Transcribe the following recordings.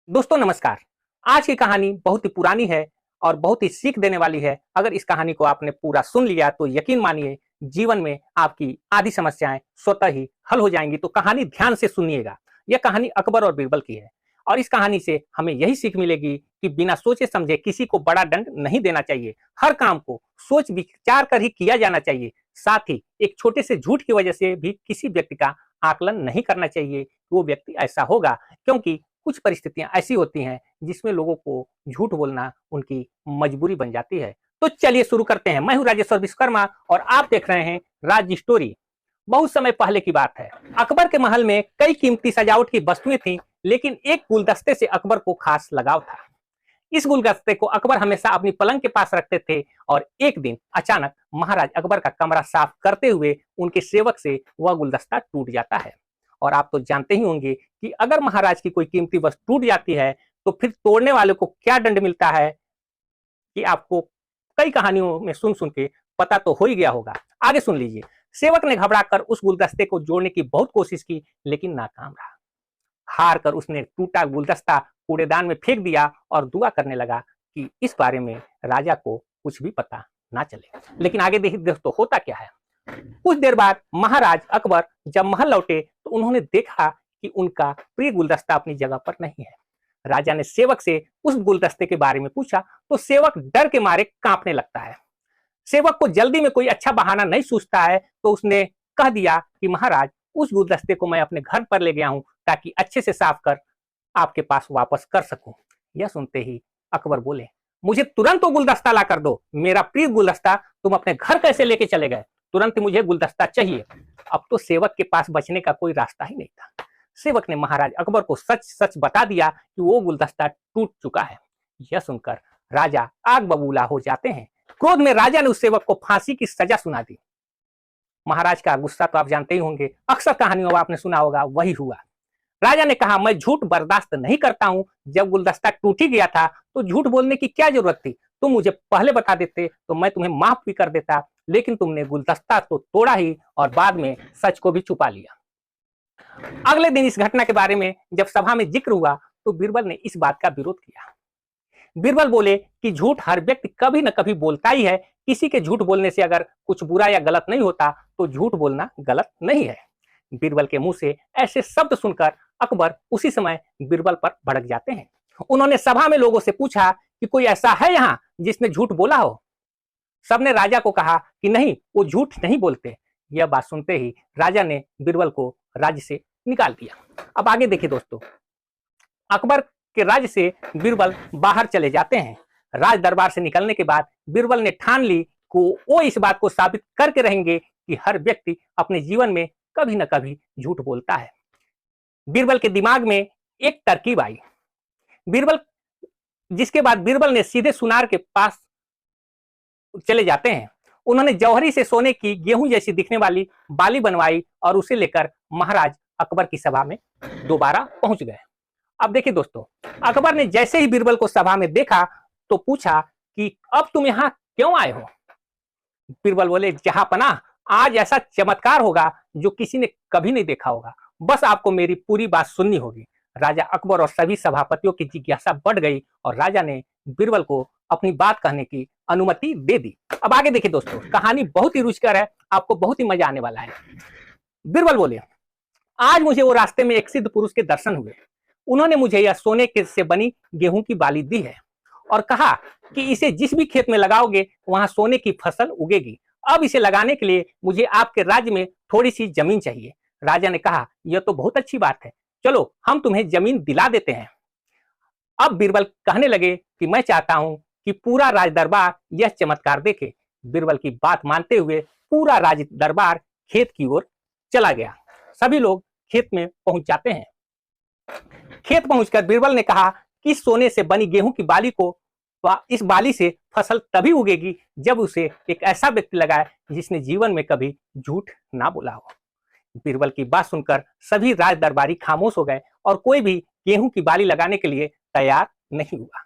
दोस्तों नमस्कार। आज की कहानी बहुत ही पुरानी है और बहुत ही सीख देने वाली है। अगर इस कहानी को आपने पूरा सुन लिया तो यकीन मानिए जीवन में आपकी आधी समस्याएं स्वतः ही हल हो जाएंगी। तो कहानी ध्यान से सुनिएगा। यह कहानी अकबर और बीरबल की है और इस कहानी से हमें यही सीख मिलेगी कि बिना सोचे समझे किसी को बड़ा दंड नहीं देना चाहिए। हर काम को सोच विचार कर ही किया जाना चाहिए। साथ ही एक छोटे से झूठ की वजह से भी किसी व्यक्ति का आकलन नहीं करना चाहिए। वो व्यक्ति ऐसा होगा क्योंकि कुछ परिस्थितियां ऐसी होती हैं जिसमें लोगों को झूठ बोलना उनकी मजबूरी बन जाती है। तो चलिए शुरू करते हैं। मैं हूं राजेश्वर विश्वकर्मा और आप देख रहे हैं राज स्टोरी। बहुत समय पहले की बात है। अकबर के महल में कई कीमती सजावट की वस्तुएं थीं, लेकिन एक गुलदस्ते से अकबर को खास लगाव था। इस गुलदस्ते को अकबर हमेशा अपनी पलंग के पास रखते थे और एक दिन अचानक महाराज अकबर का कमरा साफ करते हुए उनके सेवक से वह गुलदस्ता टूट जाता है। और आप तो जानते ही होंगे कि अगर महाराज की कोई कीमती वस्तु टूट जाती है तो फिर तोड़ने वाले को क्या दंड मिलता है कि आपको कई कहानियों में सुन सुन के पता तो हो ही गया होगा। आगे सुन लीजिए। सेवक ने घबराकर उस गुलदस्ते को जोड़ने की बहुत कोशिश की, लेकिन नाकाम रहा। हार कर उसने टूटा गुलदस्ता कूड़ेदान में फेंक दिया और दुआ करने लगा कि इस बारे में राजा को कुछ भी पता ना चले। लेकिन आगे देखिए दोस्तों, होता क्या है। कुछ देर बाद महाराज अकबर जब महल लौटे तो उन्होंने देखा कि उनका प्रिय गुलदस्ता अपनी जगह पर नहीं है। राजा ने सेवक से उस गुलदस्ते के बारे में पूछा तो सेवक डर के मारे कांपने लगता है। सेवक को जल्दी में कोई अच्छा बहाना नहीं सूझता है तो उसने कह दिया कि महाराज, उस गुलदस्ते को मैं अपने घर पर ले गया हूं ताकि अच्छे से साफ कर आपके पास वापस कर सकूं। यह सुनते ही अकबर बोले, मुझे तुरंत वो गुलदस्ता ला कर दो। मेरा प्रिय गुलदस्ता तुम अपने घर कैसे लेके चले गए? तुरंत मुझे गुलदस्ता चाहिए। अब तो सेवक के पास बचने का कोई रास्ता ही नहीं था। सेवक ने महाराज अकबर को सच सच बता दिया कि वो गुलदस्ता टूट चुका है। यह सुनकर राजा आग बबूला हो जाते हैं। क्रोध में राजा ने उस सेवक को फांसी की सजा सुना दी। महाराज का गुस्सा तो आप जानते ही होंगे, अक्सर कहानियों में आपने सुना होगा, वही हुआ। राजा ने कहा, मैं झूठ बर्दाश्त नहीं करता हूं। जब गुलदस्ता टूट ही गया था तो झूठ बोलने की क्या जरूरत थी? तुम मुझे पहले बता देते तो मैं तुम्हें माफ भी कर देता, लेकिन तुमने गुलदस्ता तो तोड़ा ही और बाद में सच को भी छुपा लिया। अगले दिन इस घटना के बारे में जब सभा में जिक्र हुआ तो बीरबल ने इस बात का विरोध किया। बीरबल बोले कि झूठ हर व्यक्ति कभी न कभी बोलता ही है। किसी के झूठ बोलने से अगर कुछ बुरा या गलत नहीं होता तो झूठ बोलना गलत नहीं है। बीरबल के मुंह से ऐसे शब्द सुनकर अकबर उसी समय बीरबल पर भड़क जाते हैं। उन्होंने सभा में लोगों से पूछा कि कोई ऐसा है यहाँ जिसने झूठ बोला हो? सबने राजा को कहा कि नहीं, वो झूठ नहीं बोलते। यह बात सुनते ही राजा ने बीरबल को राज्य से निकाल दिया। अब आगे देखिए दोस्तों, अकबर के राज्य से बीरबल बाहर चले जाते हैं। राज दरबार से निकलने के बाद बीरबल ने ठान ली कि वो इस बात को साबित करके रहेंगे कि हर व्यक्ति अपने जीवन में कभी न कभी झूठ बोलता है। बीरबल के दिमाग में एक तरकीब आई। जिसके बाद बीरबल ने सीधे सुनार के पास चले जाते हैं। उन्होंने जौहरी से सोने की गेहूं जैसी दिखने वाली बाली बनवाई और उसे लेकर महाराज अकबर की सभा में दोबारा पहुंच गए। अब देखिए दोस्तों, अकबर ने जैसे ही बीरबल को सभा में देखा तो पूछा कि अब तुम यहाँ क्यों आए हो? बीरबल बोले, जहांपनाह, आज ऐसा चमत्कार होगा जो किसी ने कभी नहीं देखा होगा। बस आपको मेरी पूरी बात सुननी होगी। राजा अकबर और सभी सभापतियों की जिज्ञासा बढ़ गई और राजा ने बीरबल को अपनी बात कहने की अनुमति दे दी। अब आगे देखिए दोस्तों, कहानी बहुत ही रुचिकर है, आपको बहुत ही मजा आने वाला है। बीरबल बोले, आज मुझे वो रास्ते में एक सिद्ध पुरुष के दर्शन हुए। उन्होंने मुझे यह सोने से बनी गेहूं की बाली दी है और कहा कि इसे जिस भी खेत में लगाओगे वहां सोने की फसल उगेगी। अब इसे लगाने के लिए मुझे आपके राज्य में थोड़ी सी जमीन चाहिए। राजा ने कहा, यह तो बहुत अच्छी बात है, चलो हम तुम्हें जमीन दिला देते हैं। अब बीरबल कहने लगे कि मैं चाहता हूं कि पूरा राज दरबार यह चमत्कार देखे। बीरबल की बात मानते हुए पूरा राज दरबार खेत की ओर चला गया। सभी लोग खेत में पहुंच जाते हैं। खेत पहुंचकर बीरबल ने कहा कि सोने से बनी गेहूं की बाली को, इस बाली से फसल तभी उगेगी जब उसे एक ऐसा व्यक्ति लगाए जिसने जीवन में कभी झूठ ना बोला हो। बीरबल की बात सुनकर सभी राज दरबारी खामोश हो गए और कोई भी गेहूं की बाली लगाने के लिए तैयार नहीं हुआ।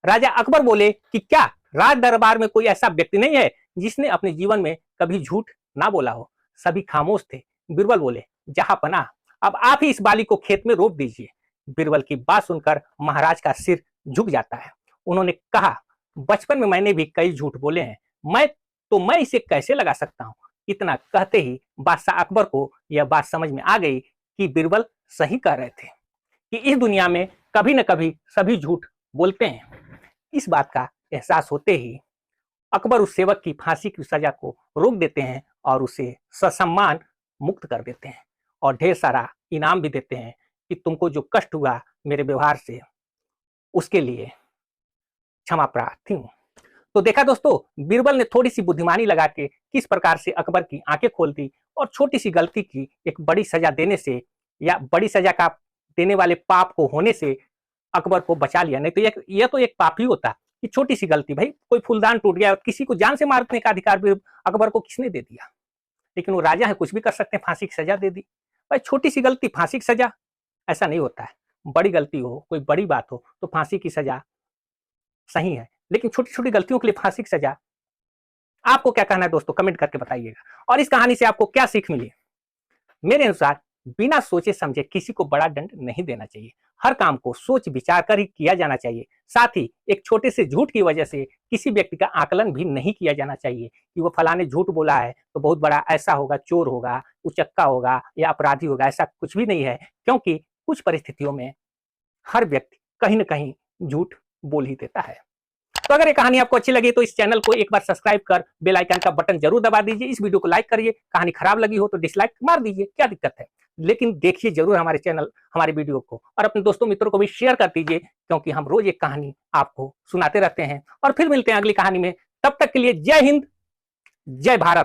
राजा अकबर बोले कि क्या राज दरबार में कोई ऐसा व्यक्ति नहीं है जिसने अपने जीवन में कभी झूठ ना बोला हो? सभी खामोश थे। बीरबल बोले, जहांपनाह, अब आप ही इस बाली को खेत में रोप दीजिए। बीरबल की बात सुनकर महाराज का सिर झुक जाता है। उन्होंने कहा, बचपन में मैंने भी कई झूठ बोले हैं, मैं इसे कैसे लगा सकता हूँ। इतना कहते ही बादशाह अकबर को यह बात समझ में आ गई कि बीरबल सही कह रहे थे कि इस दुनिया में कभी न कभी सभी झूठ बोलते हैं। इस बात का एहसास होते ही अकबर उस सेवक की फांसी की सजा को रोक देते हैं और उसे ससम्मान मुक्त कर देते हैं और ढेर सारा इनाम भी देते हैं कि तुमको जो कष्ट हुआ मेरे व्यवहार से, उसके लिए क्षमा प्रार्थी हूं। तो देखा दोस्तों, बीरबल ने थोड़ी सी बुद्धिमानी लगा के किस प्रकार से अकबर की आंखें खोल दी और छोटी सी गलती की एक बड़ी सजा देने से या बड़ी सजा का देने वाले पाप को होने से अकबर को बचा लिया। नहीं तो यह तो एक पाप ही होता कि छोटी सी गलती, भाई कोई फूलदान टूट गया, किसी को जान से मारने का अधिकार भी अकबर को किसने दे दिया। लेकिन वो राजा है, कुछ भी कर सकते हैं, फांसी की सजा दे दी। भाई छोटी सी गलती फांसी की सजा, ऐसा नहीं होता है। बड़ी गलती हो, कोई बड़ी बात हो तो फांसी की सजा सही है, लेकिन छोटी छोटी गलतियों के लिए फांसी की सजा। आपको क्या कहना है दोस्तों, कमेंट करके बताइएगा। और इस कहानी से आपको क्या सीख मिली? मेरे अनुसार बिना सोचे समझे किसी को बड़ा दंड नहीं देना चाहिए। हर काम को सोच विचार कर ही किया जाना चाहिए। साथ ही एक छोटे से झूठ की वजह से किसी व्यक्ति का आकलन भी नहीं किया जाना चाहिए कि वो फलाने झूठ बोला है तो बहुत बड़ा ऐसा होगा, चोर होगा, उचक्का होगा या अपराधी होगा। ऐसा कुछ भी नहीं है, क्योंकि कुछ परिस्थितियों में हर व्यक्ति कहीं ना कहीं झूठ बोल ही देता है। तो अगर ये कहानी आपको अच्छी लगी तो इस चैनल को एक बार सब्सक्राइब कर बेल आइकन का बटन जरूर दबा दीजिए। इस वीडियो को लाइक करिए। कहानी खराब लगी हो तो डिसलाइक मार दीजिए, क्या दिक्कत है। लेकिन देखिए जरूर हमारे चैनल, हमारे वीडियो को, और अपने दोस्तों मित्रों को भी शेयर कर दीजिए, क्योंकि हम रोज एक कहानी आपको सुनाते रहते हैं। और फिर मिलते हैं अगली कहानी में। तब तक के लिए जय हिंद, जय भारत।